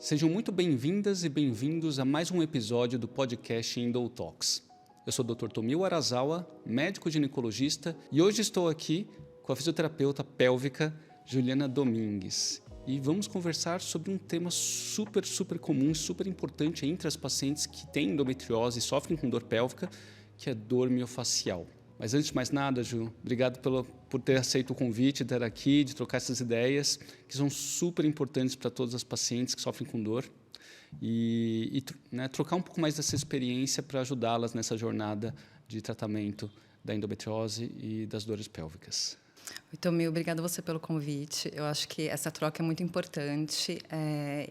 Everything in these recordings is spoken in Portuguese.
Sejam muito bem-vindas e bem-vindos a mais um episódio do podcast Endo Talks. Eu sou o Dr. Tomio Arazawa, médico ginecologista, e hoje estou aqui com a fisioterapeuta pélvica Juliana Domingues. E vamos conversar sobre um tema super comum e super importante entre as pacientes que têm endometriose e sofrem com dor pélvica, que é dor miofascial. Mas antes de mais nada, Ju, obrigado por ter aceito o convite, de estar aqui, de trocar essas ideias, que são super importantes para todas as pacientes que sofrem com dor, e trocar um pouco mais dessa experiência para ajudá-las nessa jornada de tratamento da endometriose e das dores pélvicas. Tomil, obrigada você pelo convite. Eu acho que essa troca é muito importante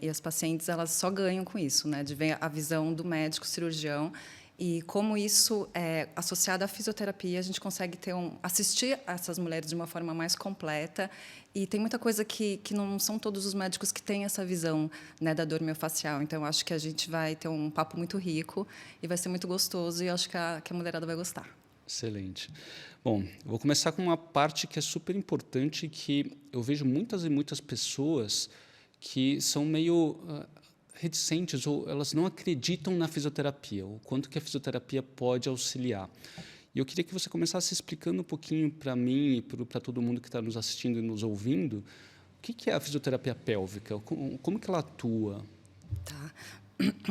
e as pacientes elas só ganham com isso, né? De ver a visão do médico cirurgião e como isso é associado à fisioterapia, a gente consegue assistir essas mulheres de uma forma mais completa. E tem muita coisa que não são todos os médicos que têm essa visão, né, da dor miofascial. Então, eu acho que a gente vai ter um papo muito rico e vai ser muito gostoso e eu acho que a mulherada vai gostar. Excelente. Bom, eu vou começar com uma parte que é super importante, que eu vejo muitas e muitas pessoas que são meio reticentes ou elas não acreditam na fisioterapia, o quanto que a fisioterapia pode auxiliar. E eu queria que você começasse explicando um pouquinho para mim e para todo mundo que está nos assistindo e nos ouvindo, o que é a fisioterapia pélvica, como que ela atua? Tá.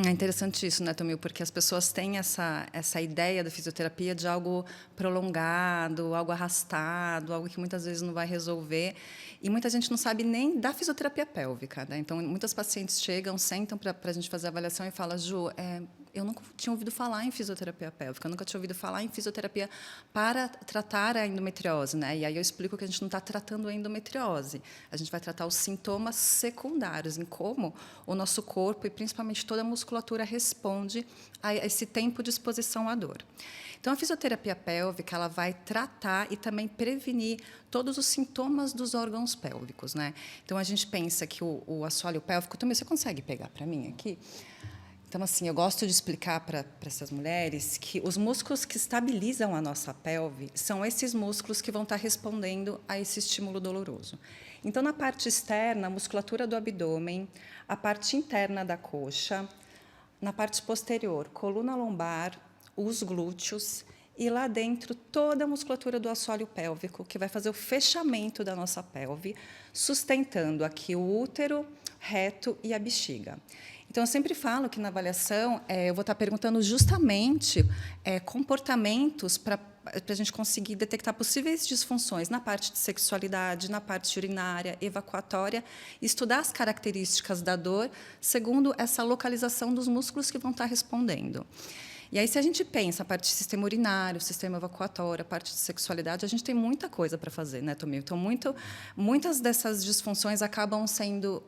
É interessante isso, né, Tomil? Porque as pessoas têm essa ideia da fisioterapia de algo prolongado, algo arrastado, algo que muitas vezes não vai resolver. E muita gente não sabe nem da fisioterapia pélvica, né? Então, muitas pacientes chegam, sentam para a gente fazer a avaliação e falam, Ju, eu nunca tinha ouvido falar em fisioterapia pélvica, eu nunca tinha ouvido falar em fisioterapia para tratar a endometriose, né? E aí eu explico que a gente não está tratando a endometriose, a gente vai tratar os sintomas secundários, em como o nosso corpo e principalmente toda a musculatura responde a esse tempo de exposição à dor. Então, a fisioterapia pélvica ela vai tratar e também prevenir todos os sintomas dos órgãos pélvicos, né? Então, a gente pensa que o assoalho pélvico... Também, você consegue pegar para mim aqui? Então, assim, eu gosto de explicar para essas mulheres que os músculos que estabilizam a nossa pelve são esses músculos que vão estar respondendo a esse estímulo doloroso. Então, na parte externa, a musculatura do abdômen, a parte interna da coxa, na parte posterior, coluna lombar, os glúteos e lá dentro toda a musculatura do assoalho pélvico, que vai fazer o fechamento da nossa pelve, sustentando aqui o útero, reto e a bexiga. Então, eu sempre falo que na avaliação eu vou estar perguntando justamente comportamentos para a gente conseguir detectar possíveis disfunções na parte de sexualidade, na parte urinária, evacuatória, e estudar as características da dor segundo essa localização dos músculos que vão estar respondendo. E aí, se a gente pensa a parte de sistema urinário, sistema evacuatório, a parte de sexualidade, a gente tem muita coisa para fazer, né, Tomil? Então, muitas dessas disfunções acabam sendo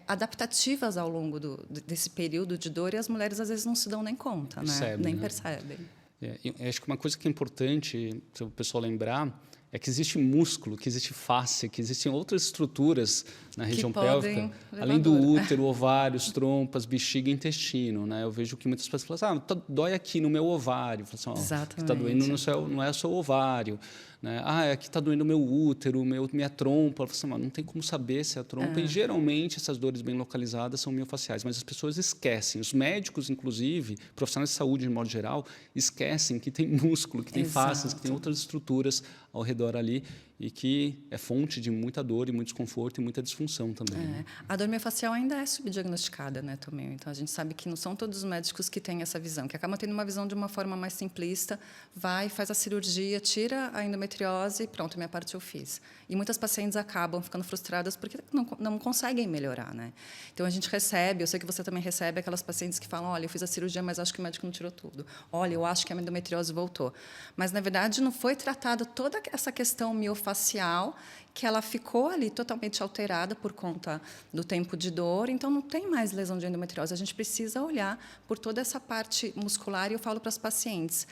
adaptativas ao longo desse período de dor e as mulheres, às vezes, não se dão nem conta, nem percebem. Eu acho que uma coisa que é importante para o pessoal lembrar é que existe músculo, que existe face, que existem outras estruturas na região pélvica, além do útero, ovários, trompas, bexiga e intestino, né? Eu vejo que muitas pessoas falam assim, dói aqui no meu ovário. Eu falo assim, que está doendo não é o seu ovário. Né? Aqui está doendo o meu útero, minha trompa. Eu falo assim, não tem como saber se é a trompa. E, geralmente, essas dores bem localizadas são miofaciais. Mas as pessoas esquecem. Os médicos, inclusive, profissionais de saúde, de modo geral, esquecem que tem músculo, que tem faces, que tem outras estruturas ao redor ali e que é fonte de muita dor e muito desconforto e muita disfunção também. Né? A dor miofascial ainda é subdiagnosticada, né, Tomil? Então, a gente sabe que não são todos os médicos que têm essa visão, que acabam tendo uma visão de uma forma mais simplista, faz a cirurgia, tira a endometriose e pronto, minha parte eu fiz. E muitas pacientes acabam ficando frustradas porque não conseguem melhorar, né? Então, a gente recebe, eu sei que você também recebe aquelas pacientes que falam, olha, eu fiz a cirurgia, mas acho que o médico não tirou tudo. Olha, eu acho que a endometriose voltou. Mas, na verdade, não foi tratada toda essa questão miofascial, que ela ficou ali totalmente alterada por conta do tempo de dor, então não tem mais lesão de endometriose. A gente precisa olhar por toda essa parte muscular e eu falo para as pacientes,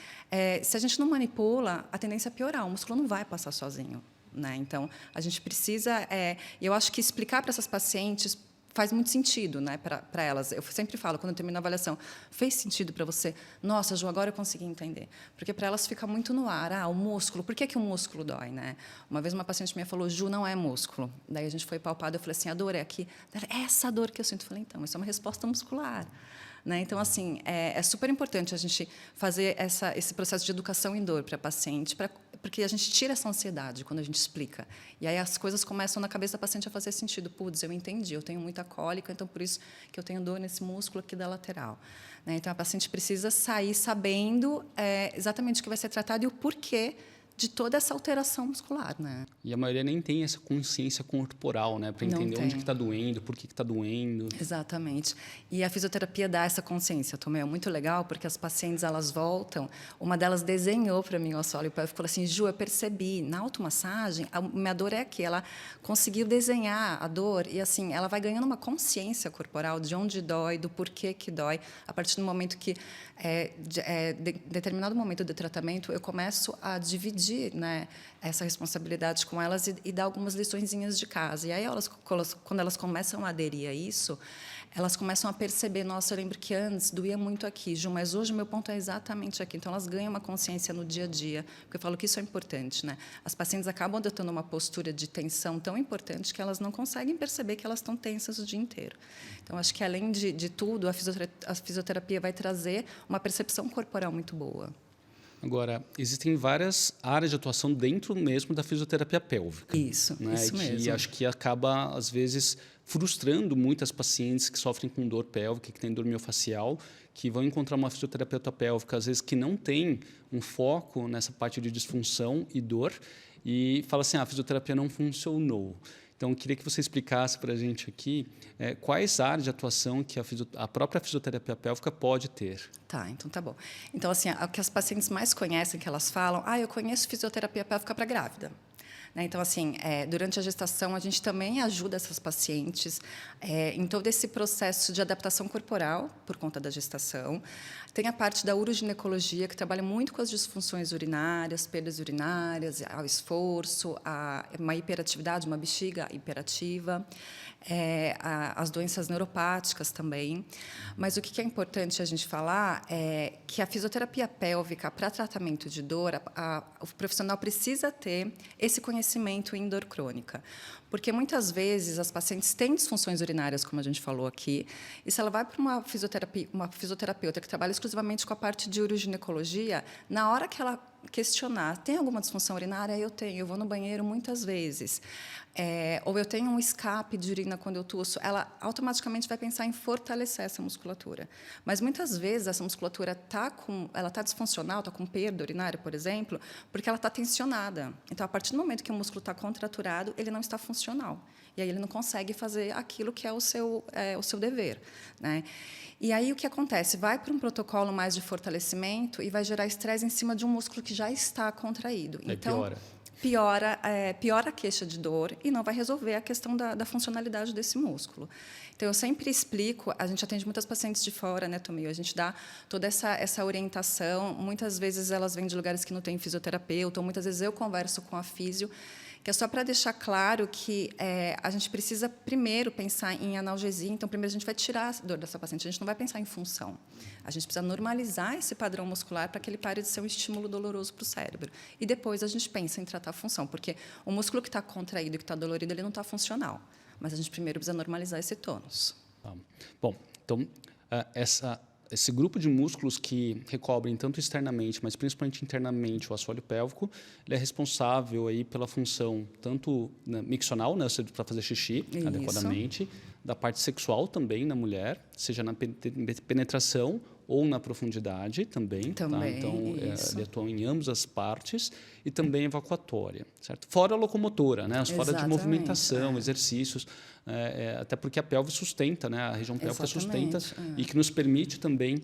se a gente não manipula, a tendência é piorar, o músculo não vai passar sozinho. Né? Então, a gente precisa... eu acho que explicar para essas pacientes faz muito sentido, né, para elas. Eu sempre falo, quando eu termino a avaliação, fez sentido para você? Nossa, Ju, agora eu consegui entender. Porque para elas fica muito no ar. O músculo, por que o músculo dói? Né? Uma vez uma paciente minha falou, Ju, não é músculo. Daí a gente foi palpado, eu falei assim, a dor é aqui. É essa dor que eu sinto. Eu falei, então, isso é uma resposta muscular. Né? Então, assim, é super importante a gente fazer esse processo de educação em dor para a paciente, porque a gente tira essa ansiedade quando a gente explica. E aí as coisas começam na cabeça da paciente a fazer sentido. Putz, eu entendi, eu tenho muita cólica, então por isso que eu tenho dor nesse músculo aqui da lateral. Né? Então, a paciente precisa sair sabendo exatamente o que vai ser tratado e o porquê de toda essa alteração muscular, né? E a maioria nem tem essa consciência corporal, né, para entender onde que está doendo, por que está doendo. Exatamente. E a fisioterapia dá essa consciência, Tomé. É muito legal, porque as pacientes elas voltam. Uma delas desenhou para mim o assoalho pélvico e falou assim: Ju, eu percebi na automassagem a minha dor é aqui. Ela conseguiu desenhar a dor e assim ela vai ganhando uma consciência corporal de onde dói, do porquê que dói. A partir do momento que determinado momento do tratamento eu começo a dividir, né, essa responsabilidade com elas e dar algumas liçõezinhas de casa. E aí, quando elas começam a aderir a isso, elas começam a perceber, nossa, eu lembro que antes doía muito aqui, Ju, mas hoje o meu ponto é exatamente aqui. Então, elas ganham uma consciência no dia a dia, porque eu falo que isso é importante. Né? As pacientes acabam adotando uma postura de tensão tão importante que elas não conseguem perceber que elas estão tensas o dia inteiro. Então, acho que, além de tudo, a fisioterapia vai trazer uma percepção corporal muito boa. Agora, existem várias áreas de atuação dentro mesmo da fisioterapia pélvica. Isso, né? isso mesmo. E acho que acaba, às vezes, frustrando muitas pacientes que sofrem com dor pélvica, que têm dor miofascial, que vão encontrar uma fisioterapeuta pélvica, às vezes, que não tem um foco nessa parte de disfunção e dor, e fala assim, a fisioterapia não funcionou. Então, eu queria que você explicasse para a gente aqui quais áreas de atuação que a própria fisioterapia pélvica pode ter. Tá, então tá bom. Então, assim, o que as pacientes mais conhecem, que elas falam, eu conheço fisioterapia pélvica para grávida. Né? Então, assim, durante a gestação, a gente também ajuda essas pacientes em todo esse processo de adaptação corporal, por conta da gestação. Tem a parte da uroginecologia, que trabalha muito com as disfunções urinárias, perdas urinárias, ao esforço, uma hiperatividade, uma bexiga hiperativa, as doenças neuropáticas também. Mas o que é importante a gente falar é que a fisioterapia pélvica, para tratamento de dor, o profissional precisa ter esse conhecimento em dor crônica. Porque, muitas vezes, as pacientes têm disfunções urinárias, como a gente falou aqui, e se ela vai para uma fisioterapeuta que trabalha exclusivamente com a parte de uroginecologia, na hora que ela questionar, tem alguma disfunção urinária? Eu tenho, eu vou no banheiro muitas vezes. Ou eu tenho um escape de urina quando eu tuço, ela automaticamente vai pensar em fortalecer essa musculatura. Mas, muitas vezes, essa musculatura está disfuncional, está com perda urinária, por exemplo, porque ela está tensionada. Então, a partir do momento que o músculo está contraturado, ele não está funcional. E aí ele não consegue fazer aquilo que é o seu dever. Né? E aí o que acontece? Vai para um protocolo mais de fortalecimento e vai gerar estresse em cima de um músculo que já está contraído. Então, piora a queixa de dor e não vai resolver a questão da funcionalidade desse músculo. Então, eu sempre explico, a gente atende muitas pacientes de fora, né, Tomil? A gente dá toda essa orientação. Muitas vezes elas vêm de lugares que não tem fisioterapeuta, ou muitas vezes eu converso com a físio, que é só para deixar claro que a gente precisa primeiro pensar em analgesia. Então, primeiro a gente vai tirar a dor dessa paciente, a gente não vai pensar em função. A gente precisa normalizar esse padrão muscular para que ele pare de ser um estímulo doloroso para o cérebro. E depois a gente pensa em tratar a função, porque o músculo que está contraído e que está dolorido, ele não está funcional. Mas a gente primeiro precisa normalizar esse tônus. Bom, então, esse grupo de músculos que recobrem tanto externamente, mas principalmente internamente o assoalho pélvico, ele é responsável aí pela função tanto miccional, né, para fazer xixi adequadamente, da parte sexual também na mulher, seja na penetração ou na profundidade também. Tá? Então, ele atua em ambas as partes e também evacuatória, certo? Fora a locomotora, né? Fora de movimentação, exercícios, até porque a pelve sustenta, né? A região pélvica sustenta e que nos permite também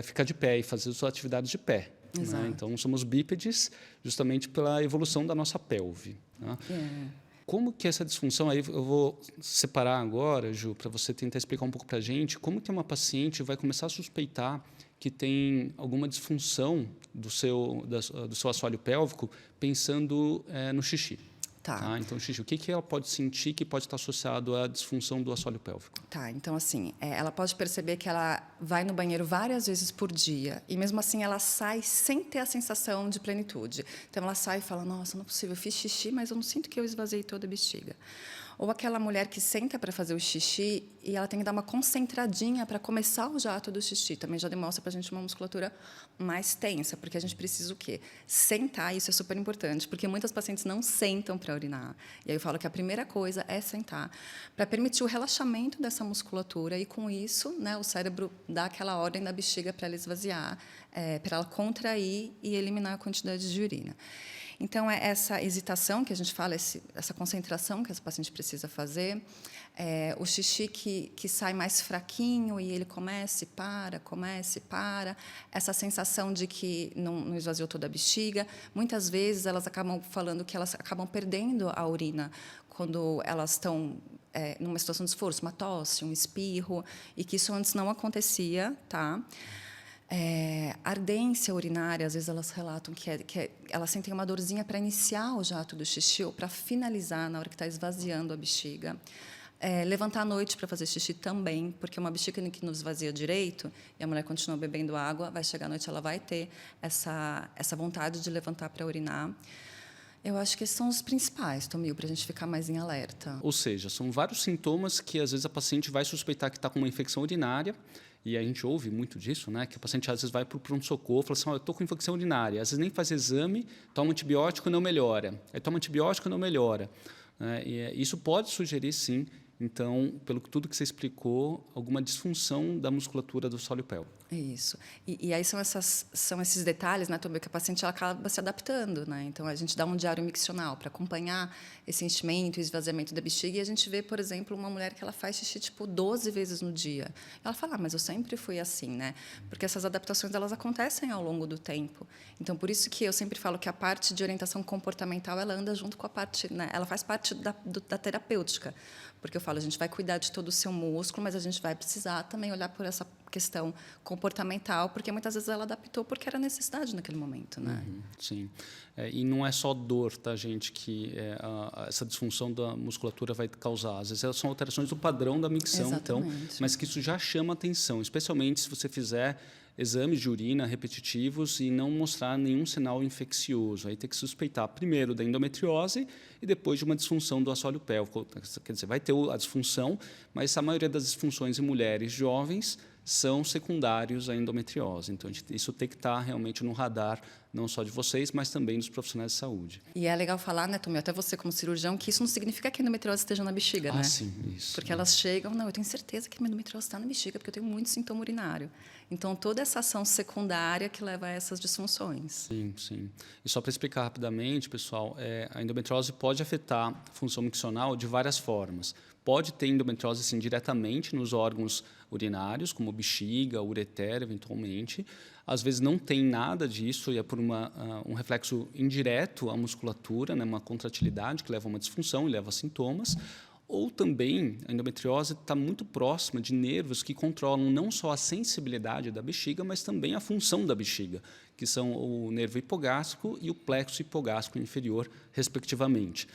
ficar de pé e fazer as suas atividades de pé. Né? Então, somos bípedes justamente pela evolução da nossa pelve. Né? Como que essa disfunção, aí eu vou separar agora, Ju, para você tentar explicar um pouco para a gente, como que uma paciente vai começar a suspeitar que tem alguma disfunção do seu assoalho pélvico pensando no xixi? Tá. Então, xixi, o que ela pode sentir que pode estar associado à disfunção do assoalho pélvico? Tá, então assim, ela pode perceber que ela vai no banheiro várias vezes por dia e mesmo assim ela sai sem ter a sensação de plenitude. Então ela sai e fala, nossa, não é possível, eu fiz xixi, mas eu não sinto que eu esvaziei toda a bexiga. Ou aquela mulher que senta para fazer o xixi e ela tem que dar uma concentradinha para começar o jato do xixi. Também já demonstra para a gente uma musculatura mais tensa, porque a gente precisa o quê? Sentar, isso é super importante, porque muitas pacientes não sentam para urinar. E aí eu falo que a primeira coisa é sentar, para permitir o relaxamento dessa musculatura e, com isso, né, o cérebro dá aquela ordem da bexiga para ela esvaziar, para ela contrair e eliminar a quantidade de urina. Então, é essa hesitação que a gente fala, essa concentração que essa paciente precisa fazer, o xixi que sai mais fraquinho e ele começa e para, essa sensação de que não esvaziou toda a bexiga. Muitas vezes, elas acabam falando que elas acabam perdendo a urina quando elas estão numa situação de esforço, uma tosse, um espirro, e que isso antes não acontecia, tá? Ardência urinária, às vezes elas relatam que elas sentem uma dorzinha para iniciar o jato do xixi ou para finalizar na hora que está esvaziando a bexiga. Levantar à noite para fazer xixi também, porque uma bexiga que não esvazia direito e a mulher continua bebendo água, vai chegar à noite, ela vai ter essa vontade de levantar para urinar. Eu acho que esses são os principais, Tomil, para a gente ficar mais em alerta. Ou seja, são vários sintomas que, às vezes, a paciente vai suspeitar que está com uma infecção urinária, e a gente ouve muito disso, né? Que a paciente, às vezes, vai para o pronto-socorro e fala assim, eu estou com infecção urinária. Às vezes, nem faz exame, toma antibiótico, não melhora. Aí toma antibiótico, não melhora. E isso pode sugerir, sim, então, pelo tudo que você explicou, alguma disfunção da musculatura do assoalho pélvico. Isso. E aí são esses detalhes, né, Tomil, que a paciente ela acaba se adaptando, né? Então a gente dá um diário miccional para acompanhar esse enchimento e esvaziamento da bexiga, e a gente vê, por exemplo, uma mulher que ela faz xixi tipo 12 vezes no dia. Ela fala, mas eu sempre fui assim, né? Porque essas adaptações elas acontecem ao longo do tempo. Então por isso que eu sempre falo que a parte de orientação comportamental ela anda junto com a parte, né? Ela faz parte da terapêutica. Porque eu falo, a gente vai cuidar de todo o seu músculo, mas a gente vai precisar também olhar por essa questão comportamental, porque muitas vezes ela adaptou porque era necessidade naquele momento, né? Sim. E não é só dor, tá, gente, que essa disfunção da musculatura vai causar. Às vezes são alterações do padrão da micção, então, mas que isso já chama atenção, especialmente se você fizer exames de urina repetitivos e não mostrar nenhum sinal infeccioso. Aí tem que suspeitar primeiro da endometriose e depois de uma disfunção do assoalho pélvico. Quer dizer, vai ter a disfunção, mas a maioria das disfunções em mulheres jovens são secundários à endometriose. Então, isso tem que estar realmente no radar, não só de vocês, mas também dos profissionais de saúde. E é legal falar, né, Tomil, até você como cirurgião, que isso não significa que a endometriose esteja na bexiga, né? Sim, isso. Porque elas chegam, não, eu tenho certeza que a minha endometriose está na bexiga, porque eu tenho muito sintoma urinário. Então, toda essa ação secundária que leva a essas disfunções. Sim. E só para explicar rapidamente, pessoal, a endometriose pode afetar a função miccional de várias formas. Pode ter endometriose, sim, diretamente nos órgãos urinários, como bexiga, ureter, eventualmente. Às vezes não tem nada disso e é por um reflexo indireto à musculatura, né, uma contratilidade que leva a uma disfunção e leva a sintomas. Ou também a endometriose está muito próxima de nervos que controlam não só a sensibilidade da bexiga, mas também a função da bexiga, que são o nervo hipogástrico e o plexo hipogástrico inferior, respectivamente.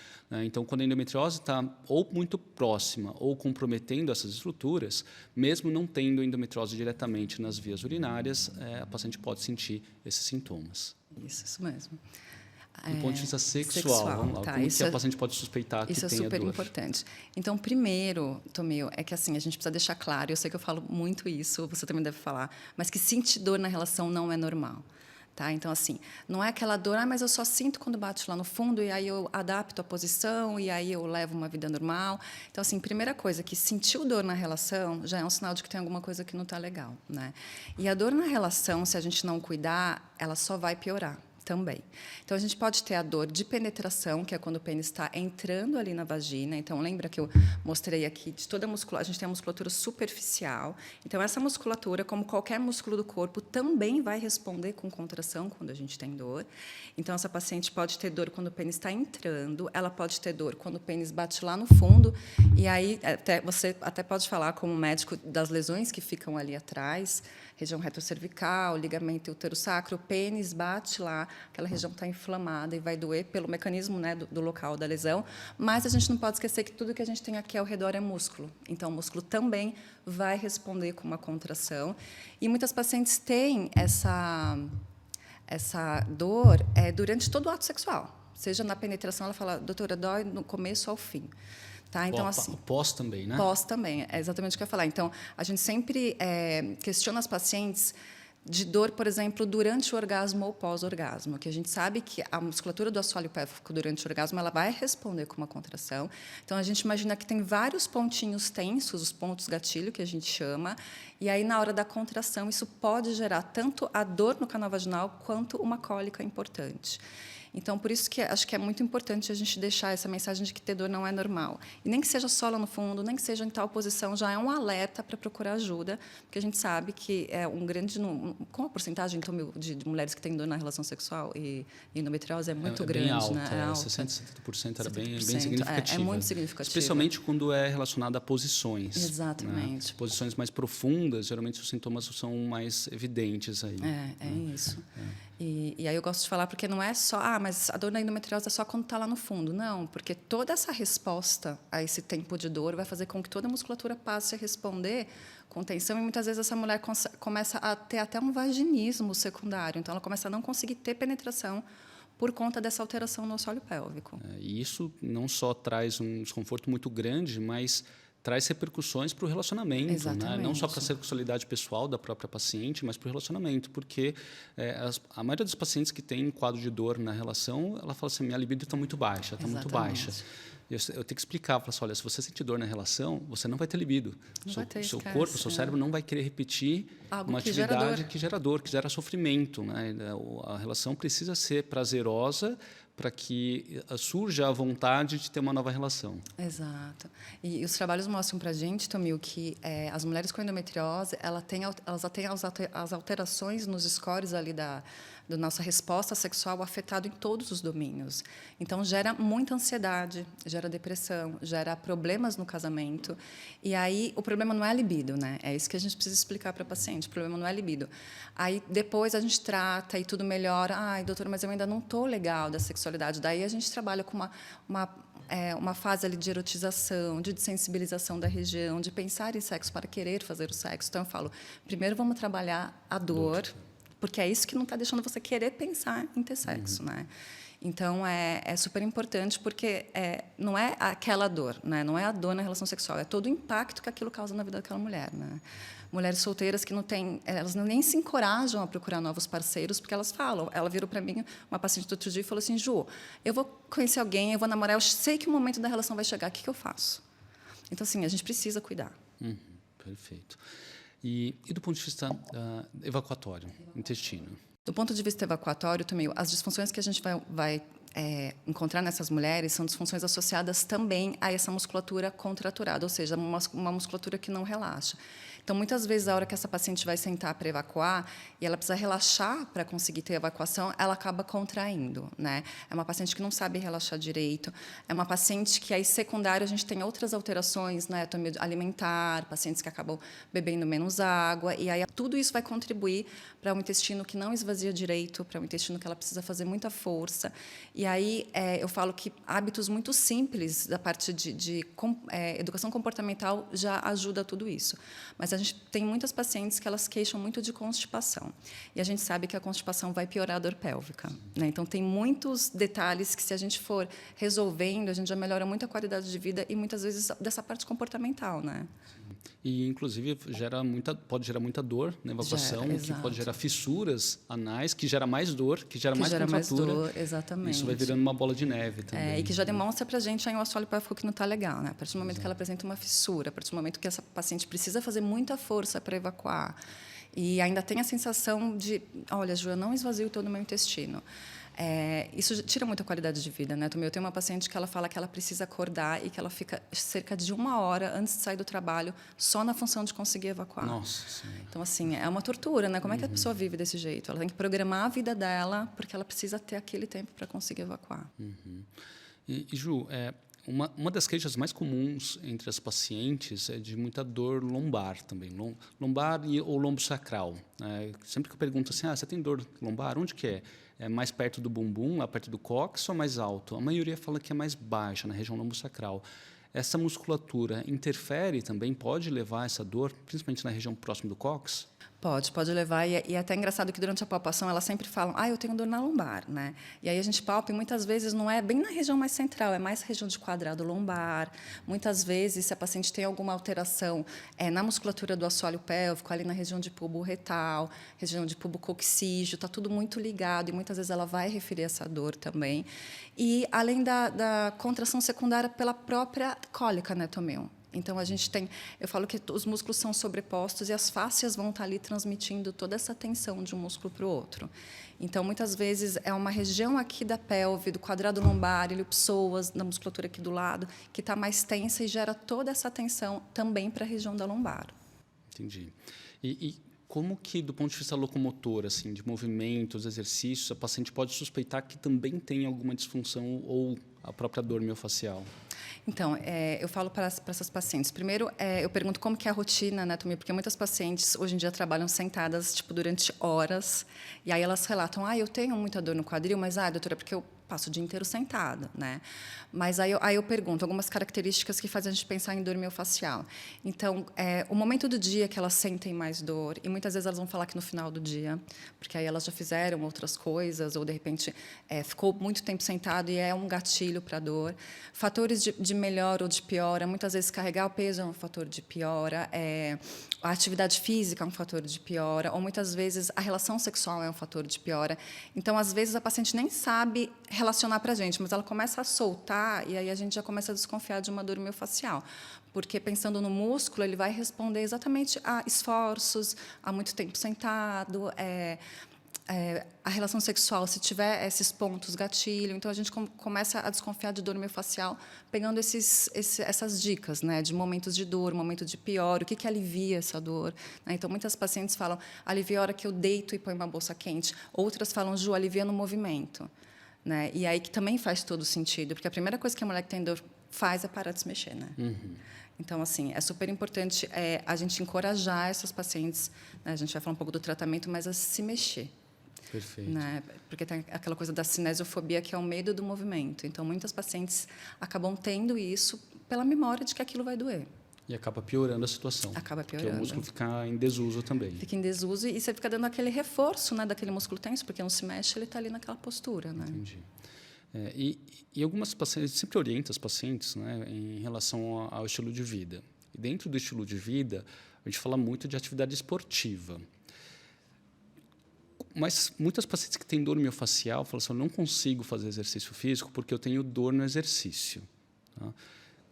Então, quando a endometriose está ou muito próxima ou comprometendo essas estruturas, mesmo não tendo endometriose diretamente nas vias urinárias, a paciente pode sentir esses sintomas. Isso mesmo. Do ponto de vista sexual, vamos lá. Como que a paciente pode suspeitar que tenha dor? Isso é super importante. Então, primeiro, Tomil, é que assim, a gente precisa deixar claro, eu sei que eu falo muito isso, você também deve falar, mas que sentir dor na relação não é normal. Tá? Então, assim, não é aquela dor, mas eu só sinto quando bate lá no fundo e aí eu adapto a posição e aí eu levo uma vida normal. Então, assim, primeira coisa, que sentiu dor na relação já é um sinal de que tem alguma coisa que não está legal, né? E a dor na relação, se a gente não cuidar, ela só vai piorar também. Então, a gente pode ter a dor de penetração, que é quando o pênis está entrando ali na vagina. Então, lembra que eu mostrei aqui de toda a musculatura, a gente tem a musculatura superficial. Então, essa musculatura, como qualquer músculo do corpo, também vai responder com contração quando a gente tem dor. Então, essa paciente pode ter dor quando o pênis está entrando, ela pode ter dor quando o pênis bate lá no fundo, e aí você até pode falar como médico das lesões que ficam ali atrás, região retrocervical, ligamento uterosacro, o pênis bate lá, aquela região está inflamada e vai doer pelo mecanismo, né, do local da lesão, mas a gente não pode esquecer que tudo que a gente tem aqui ao redor é músculo. Então, o músculo também vai responder com uma contração. E muitas pacientes têm essa dor durante todo o ato sexual. Seja na penetração, ela fala, doutora, dói do começo ao fim. Tá? Então, assim, pós também, né? Pós também, é exatamente o que eu ia falar. Então, a gente sempre questiona as pacientes de dor, por exemplo, durante o orgasmo ou pós-orgasmo, que a gente sabe que a musculatura do assoalho pélvico durante o orgasmo ela vai responder com uma contração. Então, a gente imagina que tem vários pontinhos tensos, os pontos gatilho, que a gente chama, e aí, na hora da contração, isso pode gerar tanto a dor no canal vaginal quanto uma cólica importante. Então, por isso que acho que é muito importante a gente deixar essa mensagem de que ter dor não é normal. E nem que seja só lá no fundo, nem que seja em tal posição, já é um alerta para procurar ajuda, porque a gente sabe que é um grande número... Com a porcentagem de mulheres que têm dor na relação sexual e endometriose é muito grande. Bem alta, né? É alta. 60%, 70% era 70%, bem significativa. É muito significativa. Especialmente quando é relacionado a posições. Exatamente. Né? Posições mais profundas, geralmente os sintomas são mais evidentes aí. É isso. E aí eu gosto de falar porque não é só, mas a dor na endometriose é só quando está lá no fundo. Não, porque toda essa resposta a esse tempo de dor vai fazer com que toda a musculatura passe a responder com tensão e muitas vezes essa mulher começa a ter até um vaginismo secundário. Então, ela começa a não conseguir ter penetração por conta dessa alteração no assoalho pélvico. E isso não só traz um desconforto muito grande, mas traz repercussões para o relacionamento, né? Não só para a sexualidade pessoal da própria paciente, mas para o relacionamento, porque a maioria dos pacientes que tem quadro de dor na relação, ela fala assim, minha libido está muito baixa, está muito baixa. Eu tenho que explicar, falar assim, olha, se você sentir dor na relação, você não vai ter libido. Seu corpo, seu cérebro não vai querer repetir uma atividade que gera dor, que gera sofrimento, né? A relação precisa ser prazerosa para que surja a vontade de ter uma nova relação. Exato. E os trabalhos mostram para a gente, Tomil, que as mulheres com endometriose elas têm as alterações nos scores ali da nossa resposta sexual afetado em todos os domínios. Então, gera muita ansiedade, gera depressão, gera problemas no casamento. E aí, o problema não é a libido, né? É isso que a gente precisa explicar para a paciente. O problema não é a libido. Aí, depois, a gente trata e tudo melhora. Ai, doutora, mas eu ainda não estou legal da sexualidade. Daí, a gente trabalha com uma fase ali de erotização, de sensibilização da região, de pensar em sexo para querer fazer o sexo. Então, eu falo, primeiro vamos trabalhar a dor, porque é isso que não está deixando você querer pensar em ter sexo, né? Então, é super importante, porque não é aquela dor, né? Não é a dor na relação sexual, é todo o impacto que aquilo causa na vida daquela mulher, né? Mulheres solteiras que não têm... Elas nem se encorajam a procurar novos parceiros, porque elas falam... Ela virou para mim, uma paciente do outro dia, e falou assim, Ju, eu vou conhecer alguém, eu vou namorar, eu sei que o momento da relação vai chegar, o que eu faço? Então, assim, a gente precisa cuidar. Perfeito. E do ponto de vista evacuatório, intestino? Do ponto de vista evacuatório, também, as disfunções que a gente vai encontrar nessas mulheres são disfunções associadas também a essa musculatura contraturada, ou seja, uma musculatura que não relaxa. Então, muitas vezes, a hora que essa paciente vai sentar para evacuar e ela precisa relaxar para conseguir ter evacuação, ela acaba contraindo, né? É uma paciente que não sabe relaxar direito, é uma paciente que, aí, secundário, a gente tem outras alterações, né? Alimentar, pacientes que acabam bebendo menos água, e aí tudo isso vai contribuir para um intestino que não esvazia direito, para um intestino que ela precisa fazer muita força. E aí eu falo que hábitos muito simples da parte de educação comportamental já ajuda tudo isso. Mas a gente tem muitas pacientes que elas queixam muito de constipação. E a gente sabe que a constipação vai piorar a dor pélvica, né? Então, tem muitos detalhes que, se a gente for resolvendo, a gente já melhora muito a qualidade de vida e, muitas vezes, dessa parte comportamental, né? E, inclusive, pode gerar muita dor na evacuação, que pode gerar fissuras anais, que gera mais dor, que gera mais contratura. Mais dor, exatamente. Isso vai virando uma bola de neve também. E que já demonstra para a gente aí um assoalho pélvico que não está legal, né? A partir do momento que ela apresenta uma fissura, a partir do momento que essa paciente precisa fazer muita força para evacuar e ainda tem a sensação de, olha, Ju, eu não esvazio todo o meu intestino. Isso tira muita qualidade de vida, né? Eu tenho uma paciente que ela fala que ela precisa acordar e que ela fica cerca de 1 hora antes de sair do trabalho só na função de conseguir evacuar. Nossa Senhora. Então, assim, é uma tortura, né? Como é que a pessoa vive desse jeito? Ela tem que programar a vida dela porque ela precisa ter aquele tempo para conseguir evacuar. E Ju, Uma das queixas mais comuns entre as pacientes é de muita dor lombar também, lombar ou lombo sacral. Sempre que eu pergunto assim, você tem dor lombar? Onde que é? É mais perto do bumbum, lá perto do cóccix ou mais alto? A maioria fala que é mais baixa, na região lombo sacral. Essa musculatura interfere também, pode levar essa dor, principalmente na região próxima do cóccix? Pode levar, e é até engraçado que durante a palpação elas sempre falam, eu tenho dor na lombar, né? E aí a gente palpa e muitas vezes não é bem na região mais central, é mais região de quadrado lombar. Muitas vezes, se a paciente tem alguma alteração na musculatura do assoalho pélvico, ali na região de pubo retal, região de pubo coxígeo, está tudo muito ligado e muitas vezes ela vai referir essa dor também. E além da contração secundária pela própria cólica, né, Tomeu? Então, a gente tem... Eu falo que os músculos são sobrepostos e as fáscias vão estar ali transmitindo toda essa tensão de um músculo para o outro. Então, muitas vezes, é uma região aqui da pelve, do quadrado lombar, iliopsoas, da musculatura aqui do lado, que está mais tensa e gera toda essa tensão também para a região da lombar. Entendi. E como que, do ponto de vista locomotor, assim, de movimentos, exercícios, a paciente pode suspeitar que também tem alguma disfunção ou a própria dor miofascial? Então, eu falo para essas pacientes. Primeiro, eu pergunto como que é a rotina, né, Tomi? Porque muitas pacientes, hoje em dia, trabalham sentadas, durante horas. E aí elas relatam, eu tenho muita dor no quadril, mas, doutora, é porque eu passo o dia inteiro sentada, né? Mas aí eu pergunto algumas características que fazem a gente pensar em dor miofascial. Então, o momento do dia que elas sentem mais dor, e muitas vezes elas vão falar que no final do dia, porque aí elas já fizeram outras coisas, ou, de repente, ficou muito tempo sentado e é um gatilho para a dor. Fatores de melhora ou de piora, muitas vezes carregar o peso é um fator de piora, a atividade física é um fator de piora, ou muitas vezes a relação sexual é um fator de piora. Então, às vezes, a paciente nem sabe relacionar para a gente, mas ela começa a soltar e aí a gente já começa a desconfiar de uma dor miofascial, porque pensando no músculo ele vai responder exatamente a esforços, a muito tempo sentado, a relação sexual, se tiver esses pontos gatilho, então a gente começa a desconfiar de dor miofascial pegando essas dicas, né, de momentos de dor, momento de pior, o que alivia essa dor, né? Então muitas pacientes falam alivia a hora que eu deito e ponho uma bolsa quente, outras falam Ju, alivia no movimento. Né? E aí que também faz todo sentido, porque a primeira coisa que a mulher que tem dor faz é parar de se mexer. Né? Uhum. Então, assim, é super importante a gente encorajar essas pacientes, né? A gente vai falar um pouco do tratamento, mas a se mexer. Perfeito. Né? Porque tem aquela coisa da cinesiofobia, que é o medo do movimento. Então, muitas pacientes acabam tendo isso pela memória de que aquilo vai doer. E acaba piorando a situação. Acaba piorando. Porque o músculo fica em desuso também. Fica em desuso e você fica dando aquele reforço, né, daquele músculo tenso, porque não se mexe, ele está ali naquela postura. Né? Entendi. E algumas pacientes, sempre oriento as pacientes, né, em relação ao estilo de vida. E dentro do estilo de vida, a gente fala muito de atividade esportiva. Mas muitas pacientes que têm dor miofascial falam assim, eu não consigo fazer exercício físico porque eu tenho dor no exercício. Tá? O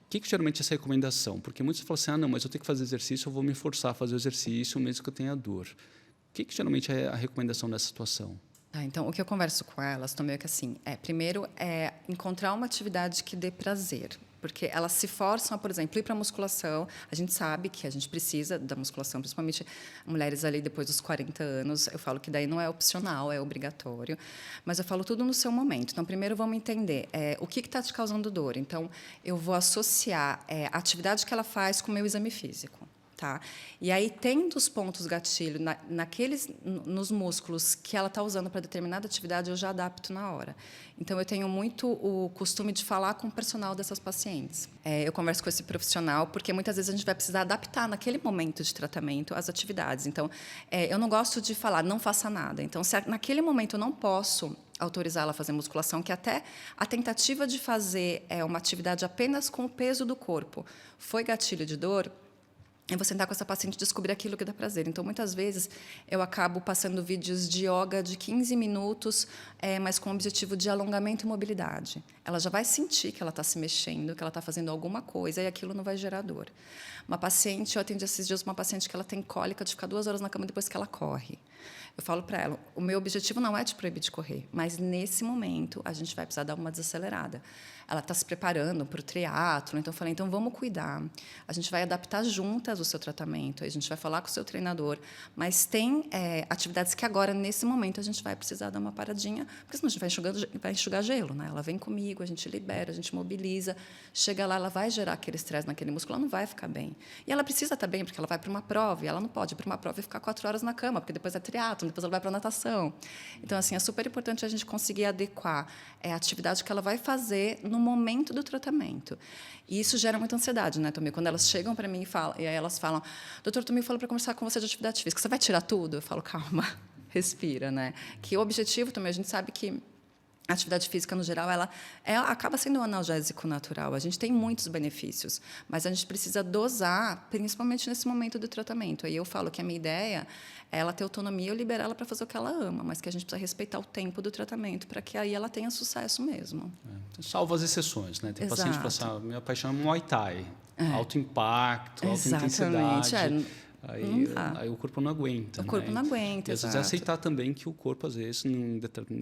que geralmente é essa recomendação? Porque muitos falam assim, não, mas eu tenho que fazer exercício, eu vou me forçar a fazer o exercício mesmo que eu tenha dor. O que geralmente é a recomendação nessa situação? Então, o que eu converso com elas também é que, assim, primeiro, encontrar uma atividade que dê prazer. Porque elas se forçam a, por exemplo, ir para a musculação. A gente sabe que a gente precisa da musculação, principalmente mulheres ali depois dos 40 anos. Eu falo que daí não é opcional, é obrigatório. Mas eu falo tudo no seu momento. Então, primeiro, vamos entender o que está te causando dor. Então, eu vou associar a atividade que ela faz com o meu exame físico. Tá? E aí, tendo os pontos gatilho nos músculos que ela está usando para determinada atividade, eu já adapto na hora. Então, eu tenho muito o costume de falar com o personal dessas pacientes. Eu converso com esse profissional, porque muitas vezes a gente vai precisar adaptar naquele momento de tratamento as atividades. Então, eu não gosto de falar, não faça nada. Então, se naquele momento eu não posso autorizá-la a fazer musculação, que até a tentativa de fazer uma atividade apenas com o peso do corpo foi gatilho de dor, é você sentar com essa paciente e descobrir aquilo que dá prazer. Então, muitas vezes, eu acabo passando vídeos de yoga de 15 minutos, mas com o objetivo de alongamento e mobilidade. Ela já vai sentir que ela está se mexendo, que ela está fazendo alguma coisa, e aquilo não vai gerar dor. Uma paciente, eu atendi esses dias uma paciente que ela tem cólica de ficar 2 horas na cama depois que ela corre. Eu falo para ela, o meu objetivo não é te proibir de correr, mas, nesse momento, a gente vai precisar dar uma desacelerada. Ela está se preparando para o triatlo, então eu falei, então vamos cuidar. A gente vai adaptar juntas o seu tratamento, a gente vai falar com o seu treinador, mas tem atividades que agora, nesse momento, a gente vai precisar dar uma paradinha, porque senão a gente vai enxugar gelo. Né? Ela vem comigo, comigo, a gente libera, a gente mobiliza. Chega lá, ela vai gerar aquele estresse naquele músculo, ela não vai ficar bem. E ela precisa estar bem, porque ela vai para uma prova, e ela não pode ir para uma prova e ficar 4 horas na cama, porque depois é triatlon, depois ela vai para a natação. Então, assim, é super importante a gente conseguir adequar a atividade que ela vai fazer no momento do tratamento. E isso gera muita ansiedade, né, Tomil? Quando elas chegam para mim e aí elas falam, doutor Tomil falou para conversar com você de atividade física, você vai tirar tudo? Eu falo, calma, respira, né? Que o objetivo também, a gente sabe que a atividade física, no geral, ela acaba sendo um analgésico natural. A gente tem muitos benefícios, mas a gente precisa dosar, principalmente nesse momento do tratamento. Aí eu falo que a minha ideia é ela ter autonomia e eu liberar ela para fazer o que ela ama, mas que a gente precisa respeitar o tempo do tratamento para que aí ela tenha sucesso mesmo. Salvo as exceções, né? Tem Exato. paciente que fala assim, minha paixão é Muay Thai. Alto impacto, alta Exatamente. intensidade. Aí o corpo não aguenta. O corpo não aguenta, e às vezes é aceitar também que o corpo, às vezes, em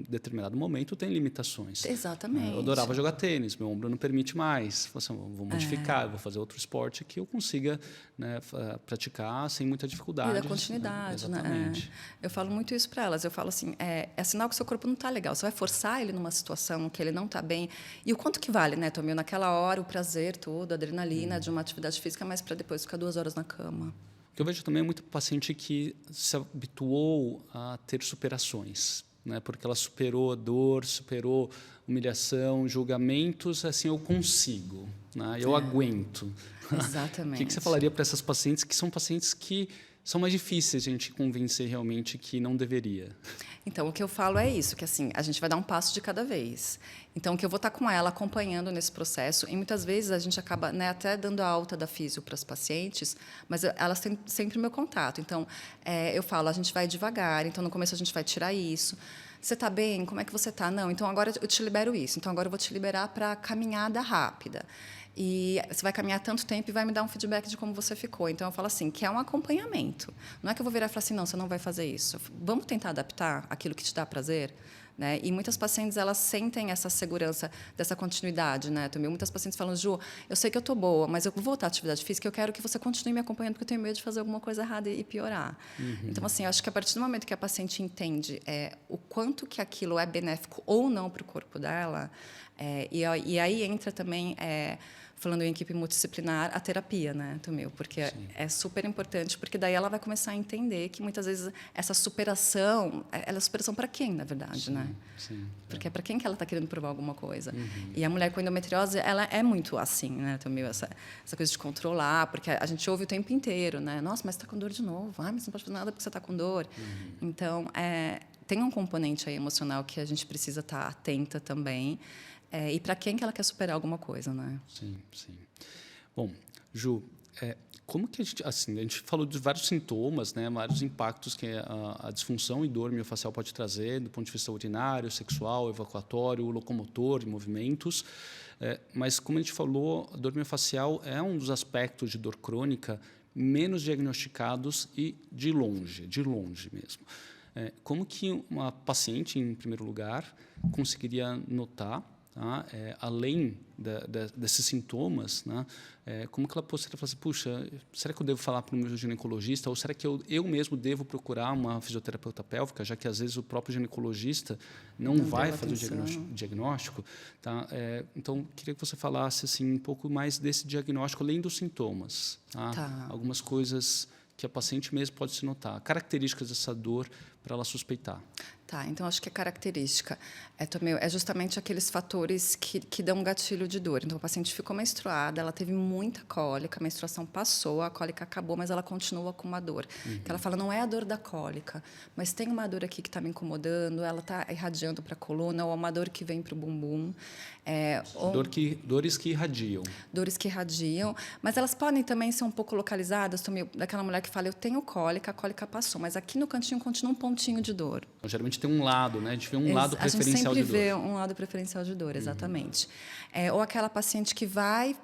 determinado momento, tem limitações. Exatamente. Eu adorava jogar tênis, meu ombro não permite mais. Assim, vou modificar, vou fazer outro esporte que eu consiga, né, praticar sem muita dificuldade. E da continuidade, né? Exatamente. Eu falo muito isso para elas. Eu falo assim, é sinal que o seu corpo não está legal. Você vai forçar ele numa situação que ele não está bem. E o quanto que vale, né, Tomil? Naquela hora, o prazer todo, a adrenalina de uma atividade física, mas para depois ficar 2 horas na cama. Eu vejo também muito paciente que se habituou a ter superações, né? Porque ela superou a dor, superou humilhação, julgamentos, assim, eu consigo, né? Eu aguento. Exatamente. O que você falaria para essas pacientes que são pacientes que são mais difíceis de a gente convencer realmente que não deveria? Então, o que eu falo é isso, que assim, a gente vai dar um passo de cada vez. Então, o que eu vou estar com ela acompanhando nesse processo, e muitas vezes a gente acaba, né, até dando a alta da físio para as pacientes, mas elas têm sempre meu contato. Então, eu falo, a gente vai devagar, então no começo a gente vai tirar isso. Você está bem? Como é que você está? Não, então agora eu te libero isso. Então agora eu vou te liberar para caminhada rápida. E você vai caminhar tanto tempo e vai me dar um feedback de como você ficou. Então, eu falo assim, que é um acompanhamento. Não é que eu vou virar e falar assim, não, você não vai fazer isso. Vamos tentar adaptar aquilo que te dá prazer? Né? E muitas pacientes, elas sentem essa segurança dessa continuidade. Né? Também muitas pacientes falam, Ju, eu sei que eu estou boa, mas eu vou voltar à atividade física, eu quero que você continue me acompanhando, porque eu tenho medo de fazer alguma coisa errada e piorar. Então, assim, eu acho que a partir do momento que a paciente entende o quanto que aquilo é benéfico ou não para o corpo dela, e aí entra também... falando em equipe multidisciplinar, a terapia, né, Tomil? Porque é super importante, porque daí ela vai começar a entender que muitas vezes essa superação, ela é superação para quem, na verdade, né? Sim. Porque é para quem que ela está querendo provar alguma coisa. E a mulher com endometriose, ela é muito assim, né, Tomil? Essa coisa de controlar, porque a gente ouve o tempo inteiro, né? Nossa, mas você está com dor de novo. Ah, mas você não pode fazer nada porque você está com dor. Então, tem um componente aí emocional que a gente precisa estar atenta também. E para quem que ela quer superar alguma coisa, né? Sim, sim. Bom, Ju, como que a gente falou de vários sintomas, né, vários impactos que a disfunção e dor miofascial pode trazer, do ponto de vista urinário, sexual, evacuatório, locomotor, de movimentos. Mas, como a gente falou, a dor miofascial é um dos aspectos de dor crônica menos diagnosticados e de longe mesmo. Como que uma paciente, em primeiro lugar, conseguiria notar, além desses sintomas, né, como que ela poderia falar assim, puxa, será que eu devo falar para o meu ginecologista ou será que eu mesmo devo procurar uma fisioterapeuta pélvica, já que às vezes o próprio ginecologista não vai fazer o diagnóstico? Tá? Então, queria que você falasse assim, um pouco mais desse diagnóstico, além dos sintomas. Tá? Algumas coisas que a paciente mesmo pode se notar, características dessa dor para ela suspeitar. Tá, então acho que a característica é justamente aqueles fatores que dão um gatilho de dor. Então, a paciente ficou menstruada, ela teve muita cólica, a menstruação passou, a cólica acabou, mas ela continua com uma dor. Que ela fala, não é a dor da cólica, mas tem uma dor aqui que está me incomodando, ela está irradiando para a coluna, ou uma dor que vem para o bumbum. Dores que irradiam. Dores que irradiam, mas elas podem também ser um pouco localizadas, daquela mulher que fala, eu tenho cólica, a cólica passou, mas aqui no cantinho continua um pontinho de dor. Então, geralmente tem um lado, né? A gente vê um lado preferencial de dor. A gente sempre vê um lado preferencial de dor, exatamente. Ou aquela paciente que vai...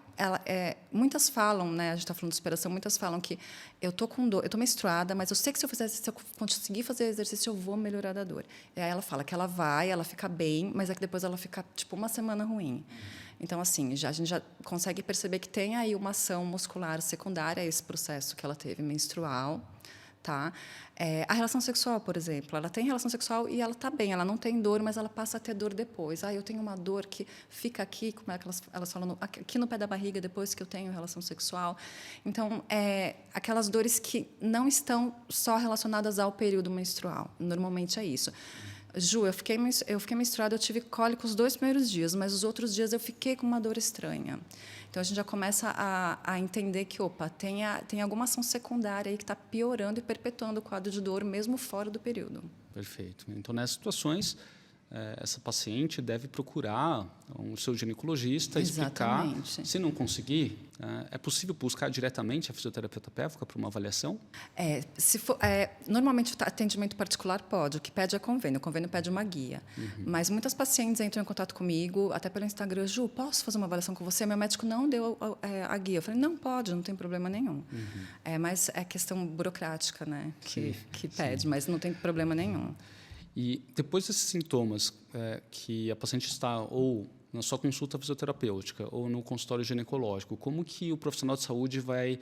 muitas falam, né? A gente está falando de superação, muitas falam que eu estou com dor, eu estou menstruada, mas eu sei que se eu conseguir fazer exercício, eu vou melhorar da dor. E aí ela fala que ela fica bem, mas é que depois ela fica, tipo, uma semana ruim. Então, assim, a gente já consegue perceber que tem aí uma ação muscular secundária a esse processo que ela teve menstrual. tá? A relação sexual, por exemplo, ela tem relação sexual e ela está bem, ela não tem dor, mas ela passa a ter dor depois. Eu tenho uma dor que fica aqui, como é que elas falam, aqui no pé da barriga depois que eu tenho relação sexual. Então, aquelas dores que não estão só relacionadas ao período menstrual. Normalmente é isso. Ju, eu fiquei menstruada, eu tive cólica os 2 primeiros dias, mas os outros dias eu fiquei com uma dor estranha. Então, a gente já começa a entender que, tem alguma ação secundária aí que está piorando e perpetuando o quadro de dor, mesmo fora do período. Perfeito. Então, nessas situações, essa paciente deve procurar o seu ginecologista, Exatamente. explicar. Se não conseguir, é possível buscar diretamente a fisioterapeuta pélvica para uma avaliação? Normalmente, o atendimento particular pode. O que pede é convênio. O convênio pede uma guia. Mas muitas pacientes entram em contato comigo, até pelo Instagram. Ju, posso fazer uma avaliação com você? Meu médico não deu a guia. Eu falei, não pode, não tem problema nenhum. Mas é questão burocrática, né, que pede, mas não tem problema nenhum. E depois desses sintomas que a paciente está ou na sua consulta fisioterapêutica ou no consultório ginecológico, como que o profissional de saúde vai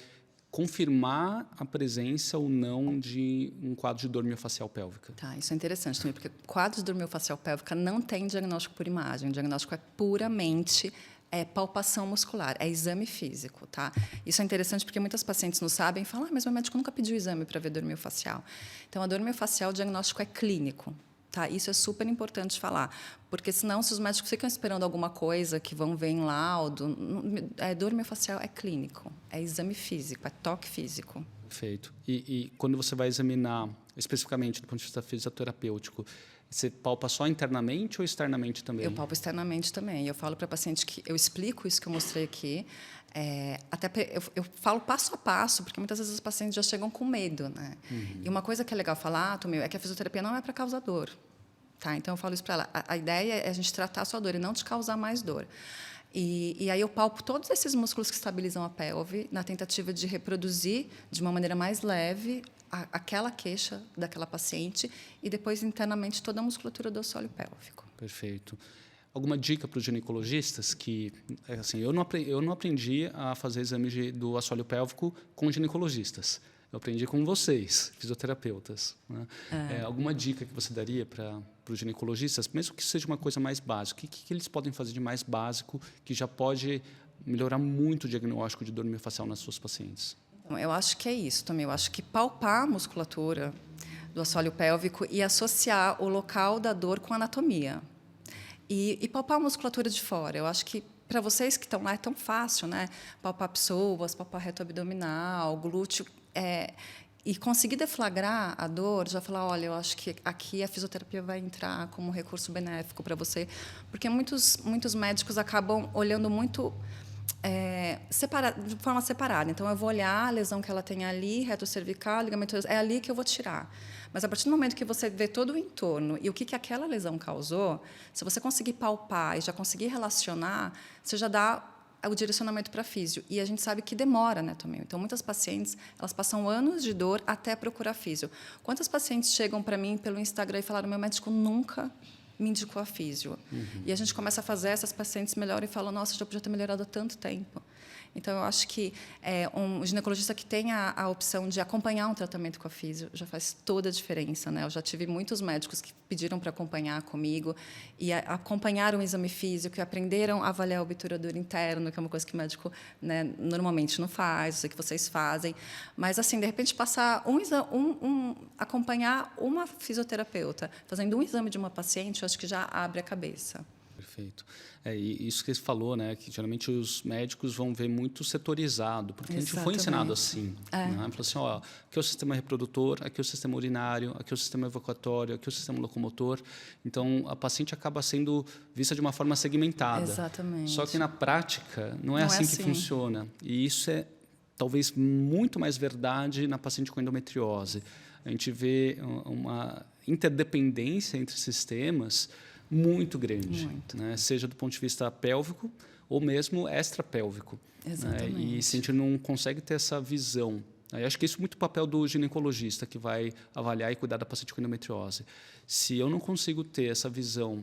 confirmar a presença ou não de um quadro de dor miofascial pélvica? Tá, isso é interessante também, porque quadro de dor miofascial pélvica não tem diagnóstico por imagem. O diagnóstico é puramente palpação muscular, é exame físico, tá? Isso é interessante porque muitas pacientes não sabem e falam, mas meu médico nunca pediu exame para ver dor miofascial. Então, a dor miofascial, o diagnóstico é clínico, tá? Isso é super importante falar, porque senão, se os médicos ficam esperando alguma coisa que vão ver em laudo, dor miofascial é clínico, é exame físico, é toque físico. Perfeito. E quando você vai examinar, especificamente do ponto de vista fisioterapêutico, você palpa só internamente ou externamente também? Eu palpo externamente também. Eu falo para a paciente que eu explico isso que eu mostrei aqui. Eu falo passo a passo, porque muitas vezes os pacientes já chegam com medo, né? E uma coisa que é legal falar, Tomil, é que a fisioterapia não é para causar dor. Tá? Então, eu falo isso para ela. A ideia é a gente tratar a sua dor e não te causar mais dor. E aí eu palpo todos esses músculos que estabilizam a pelve na tentativa de reproduzir de uma maneira mais leve aquela queixa daquela paciente e depois internamente toda a musculatura do assoalho pélvico. Perfeito. Alguma dica para os ginecologistas que, assim, eu não aprendi a fazer exame do assoalho pélvico com ginecologistas. Eu aprendi com vocês, fisioterapeutas. Né? Alguma dica que você daria para os ginecologistas, mesmo que seja uma coisa mais básica, o que eles podem fazer de mais básico que já pode melhorar muito o diagnóstico de dor miofascial nas suas pacientes? Então, eu acho que é isso também. Eu acho que palpar a musculatura do assoalho pélvico e associar o local da dor com a anatomia. E palpar a musculatura de fora. Eu acho que para vocês que estão lá é tão fácil, né? Palpar psoas, palpar reto abdominal, glúteo. E conseguir deflagrar a dor, já falar, olha, eu acho que aqui a fisioterapia vai entrar como um recurso benéfico para você, porque muitos médicos acabam olhando muito de forma separada. Então, eu vou olhar a lesão que ela tem ali, reto cervical, ligamento, é ali que eu vou tirar. Mas, a partir do momento que você vê todo o entorno e o que aquela lesão causou, se você conseguir palpar e já conseguir relacionar, você já dá o direcionamento para a físio. E a gente sabe que demora, né, Tomil? Então, muitas pacientes, elas passam anos de dor até procurar físio. Quantas pacientes chegam para mim pelo Instagram e falaram, meu médico nunca me indicou a físio? E a gente começa a fazer essas pacientes melhor e fala, nossa, já podia ter melhorado há tanto tempo. Então, eu acho que um ginecologista que tem a opção de acompanhar um tratamento com a físio já faz toda a diferença, né? Eu já tive muitos médicos que pediram para acompanhar comigo e acompanharam o exame físico e aprenderam a avaliar o obturador interno, que é uma coisa que o médico, né, normalmente não faz, eu sei que vocês fazem. Mas, assim, de repente, passar acompanhar uma fisioterapeuta fazendo um exame de uma paciente, eu acho que já abre a cabeça. Perfeito. E isso que você falou, né, que geralmente os médicos vão ver muito setorizado, porque Exatamente. A gente foi ensinado assim. Né? Falou assim, ó, aqui é o sistema reprodutor, aqui é o sistema urinário, aqui é o sistema evacuatório, aqui é o sistema locomotor. Então, a paciente acaba sendo vista de uma forma segmentada. Exatamente. Só que, na prática, não é assim que funciona. E isso é, talvez, muito mais verdade na paciente com endometriose. A gente vê uma interdependência entre sistemas muito grande, né? Seja do ponto de vista pélvico ou mesmo extrapélvico. Exatamente. Né? E se a gente não consegue ter essa visão, aí acho que isso é muito papel do ginecologista, que vai avaliar e cuidar da paciente com endometriose. Se eu não consigo ter essa visão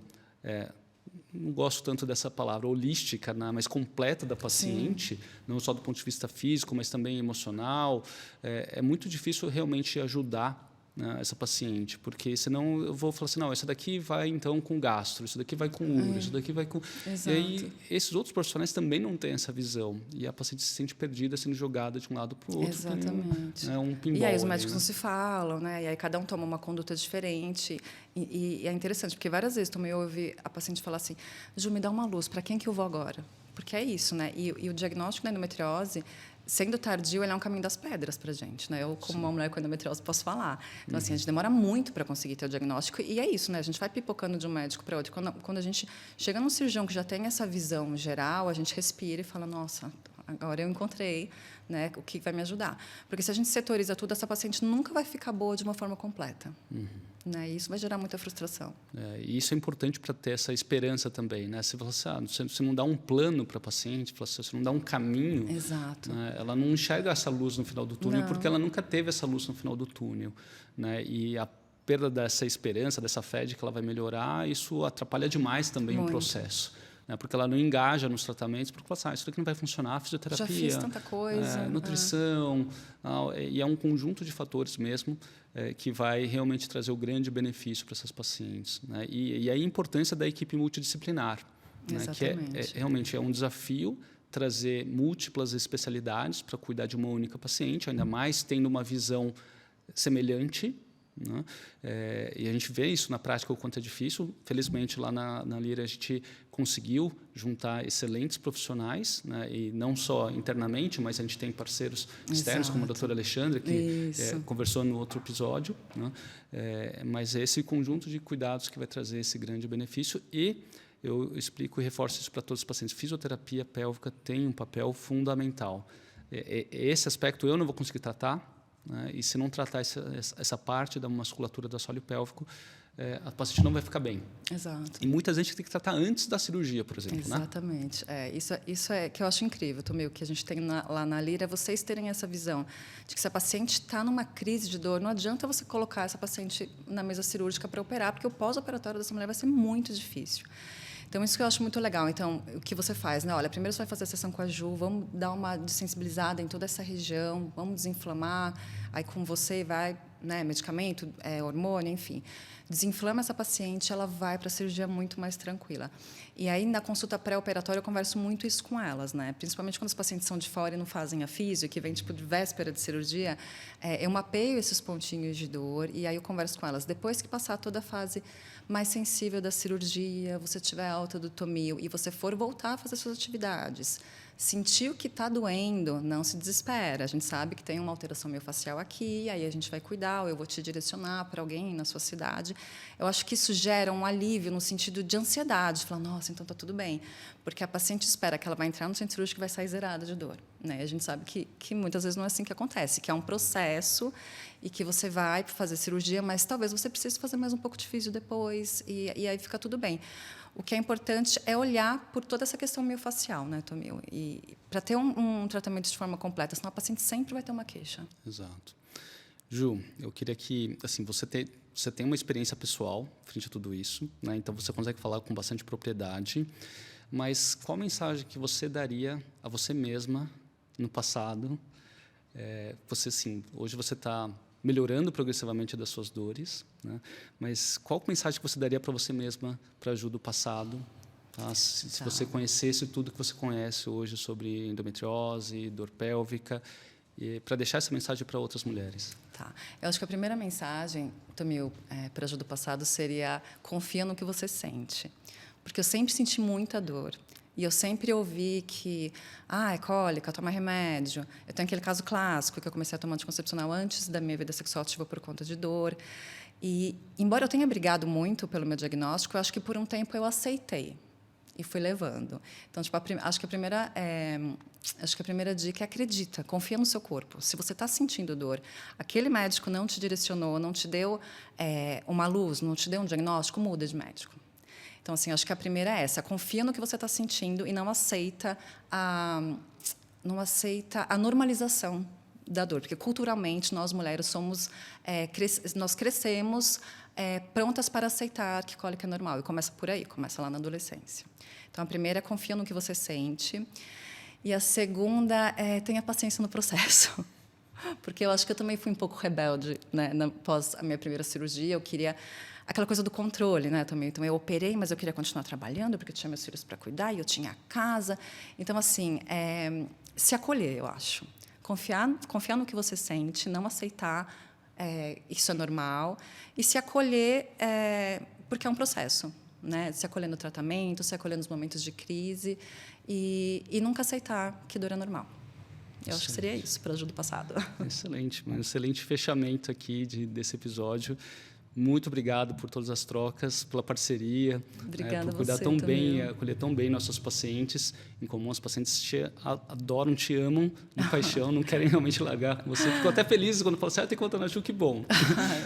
não gosto tanto dessa palavra, holística, né, mas completa da paciente, sim, não só do ponto de vista físico, mas também emocional, é muito difícil realmente ajudar, né, essa paciente, porque senão eu vou falar assim, não, essa daqui vai então com gastro, isso daqui vai com útero, isso daqui vai com... Exato. E aí esses outros profissionais também não têm essa visão, e a paciente se sente perdida, sendo jogada de um lado para o outro. Exatamente. Um pinball. E aí os médicos não se falam, né? E aí cada um toma uma conduta diferente. E é interessante, porque várias vezes também eu ouvi a paciente falar assim, Ju, me dá uma luz, para quem que eu vou agora? Porque é isso, né? E o diagnóstico da endometriose, sendo tardio, ele é um caminho das pedras para a gente, né? Eu, como uma mulher com endometriose, posso falar. Então, assim, a gente demora muito para conseguir ter o diagnóstico. E é isso, né? A gente vai pipocando de um médico para outro. Quando a gente chega num cirurgião que já tem essa visão geral, a gente respira e fala, nossa, agora eu encontrei, né, o que vai me ajudar. Porque se a gente setoriza tudo, essa paciente nunca vai ficar boa de uma forma completa. Né? E isso vai gerar muita frustração. E isso é importante para ter essa esperança também, né? Se você não dá um plano para a paciente, se você não dá um caminho, exato, né, ela não enxerga essa luz no final do túnel, porque ela nunca teve essa luz no final do túnel, né? E a perda dessa esperança, dessa fé de que ela vai melhorar, isso atrapalha demais também o processo. Né, porque ela não engaja nos tratamentos, porque ela fala, isso daqui não vai funcionar, fisioterapia, já fiz tanta coisa, nutrição, e é um conjunto de fatores mesmo que vai realmente trazer o grande benefício para essas pacientes. Né? E aí a importância da equipe multidisciplinar, né? Que realmente é um desafio trazer múltiplas especialidades para cuidar de uma única paciente, ainda mais tendo uma visão semelhante. Né? E a gente vê isso na prática o quanto é difícil. Felizmente lá na Lyra a gente conseguiu juntar excelentes profissionais, né? E não só internamente, mas a gente tem parceiros externos, como a doutora Alexandra, que conversou no outro episódio, né? Mas é esse conjunto de cuidados que vai trazer esse grande benefício. E eu explico e reforço isso para todos os pacientes. Fisioterapia pélvica tem um papel fundamental. Esse aspecto eu não vou conseguir tratar, né? E se não tratar essa parte da musculatura do assoalho pélvico, a paciente não vai ficar bem. Exato. E muitas vezes tem que tratar antes da cirurgia, por exemplo. Exatamente. Né? Isso é que eu acho incrível, Tomil, que a gente tem lá na Lyra, vocês terem essa visão de que se a paciente está numa crise de dor, não adianta você colocar essa paciente na mesa cirúrgica para operar, porque o pós-operatório dessa mulher vai ser muito difícil. Então, isso que eu acho muito legal. Então, o que você faz? Né? Olha, primeiro você vai fazer a sessão com a Ju, vamos dar uma desensibilizada em toda essa região, vamos desinflamar, aí com você vai, né, medicamento, hormônio, enfim. Desinflama essa paciente, ela vai para a cirurgia muito mais tranquila. E aí, na consulta pré-operatória, eu converso muito isso com elas, né? Principalmente quando os pacientes são de fora e não fazem a físio, que vem tipo de véspera de cirurgia, eu mapeio esses pontinhos de dor e aí eu converso com elas. Depois que passar toda a fase mais sensível da cirurgia, você tiver alta do tomil e você for voltar a fazer suas atividades, sentiu que está doendo, não se desespera. A gente sabe que tem uma alteração miofascial aqui, aí a gente vai cuidar, ou eu vou te direcionar para alguém na sua cidade. Eu acho que isso gera um alívio no sentido de ansiedade, falar, nossa, então está tudo bem. Porque a paciente espera que ela vai entrar no centro cirúrgico e vai sair zerada de dor. Né? A gente sabe que muitas vezes não é assim que acontece, que é um processo e que você vai fazer cirurgia, mas talvez você precise fazer mais um pouco de físio depois, e aí fica tudo bem. O que é importante é olhar por toda essa questão miofascial, né, Tomil? E para ter um tratamento de forma completa, senão a paciente sempre vai ter uma queixa. Exato. Ju, eu queria que, assim, você tem uma experiência pessoal frente a tudo isso, né? Então você consegue falar com bastante propriedade, mas qual mensagem que você daria a você mesma no passado? Você, sim, hoje você está melhorando progressivamente das suas dores, né? Mas qual mensagem que você daria para você mesma para ajuda do passado? Tá? Se você conhecesse tudo que você conhece hoje sobre endometriose, dor pélvica, para deixar essa mensagem para outras mulheres. Tá. Eu acho que a primeira mensagem, Tomil, para ajuda do passado seria confia no que você sente. Porque eu sempre senti muita dor. E eu sempre ouvi que, é cólica, toma remédio. Eu tenho aquele caso clássico que eu comecei a tomar anticoncepcional antes da minha vida sexual ativa por conta de dor. E, embora eu tenha brigado muito pelo meu diagnóstico, eu acho que por um tempo eu aceitei e fui levando. Então, tipo, acho que a primeira dica é acredita, confia no seu corpo. Se você está sentindo dor, aquele médico não te direcionou, não te deu uma luz, não te deu um diagnóstico, muda de médico. Então, assim, acho que a primeira é essa. Confia no que você está sentindo e não aceita a normalização da dor, porque culturalmente nós mulheres somos, nós crescemos prontas para aceitar que cólica é normal, e começa por aí, começa lá na adolescência. Então, a primeira é confia no que você sente, e a segunda é tenha paciência no processo, porque eu acho que eu também fui um pouco rebelde, né, após a minha primeira cirurgia. Eu queria aquela coisa do controle, né, também. Então, eu operei, mas eu queria continuar trabalhando, porque eu tinha meus filhos para cuidar, e eu tinha a casa. Então, assim, se acolher, eu acho. Confiar no que você sente, não aceitar isso é normal, e se acolher porque é um processo, né? Se acolher no tratamento, se acolher nos momentos de crise, e nunca aceitar que dor é normal. Eu acho que seria isso, para ajuda do passado. Excelente, um excelente fechamento aqui desse episódio. Muito obrigado por todas as trocas, pela parceria, Obrigada por cuidar tão bem, acolher tão bem nossos pacientes. Em comum, os pacientes te adoram, te amam de paixão, não querem realmente largar com você. Ficou até feliz quando falou assim, tem conta na Ju, que bom.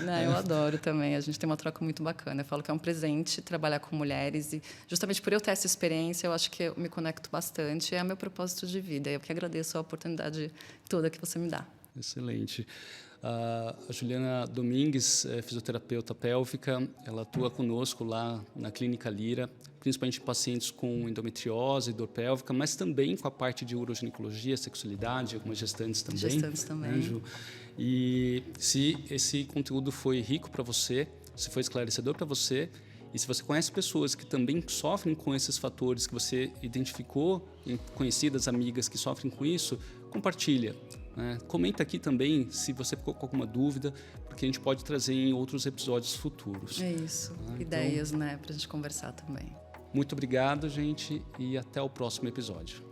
Não, eu adoro também, a gente tem uma troca muito bacana. Eu falo que é um presente trabalhar com mulheres, e justamente por eu ter essa experiência, eu acho que eu me conecto bastante, é o meu propósito de vida. Eu que agradeço a oportunidade toda que você me dá. Excelente. A Juliana Domingues é fisioterapeuta pélvica, ela atua conosco lá na Clínica Lira, principalmente em pacientes com endometriose, dor pélvica, mas também com a parte de uroginecologia, sexualidade, algumas gestantes também. Gestantes também. Né, Ju? E se esse conteúdo foi rico para você, se foi esclarecedor para você, e se você conhece pessoas que também sofrem com esses fatores que você identificou, conhecidas, amigas que sofrem com isso, compartilha. Comenta aqui também se você ficou com alguma dúvida, porque a gente pode trazer em outros episódios futuros. É isso, ideias, né, para a gente conversar também. Muito obrigado, gente, e até o próximo episódio.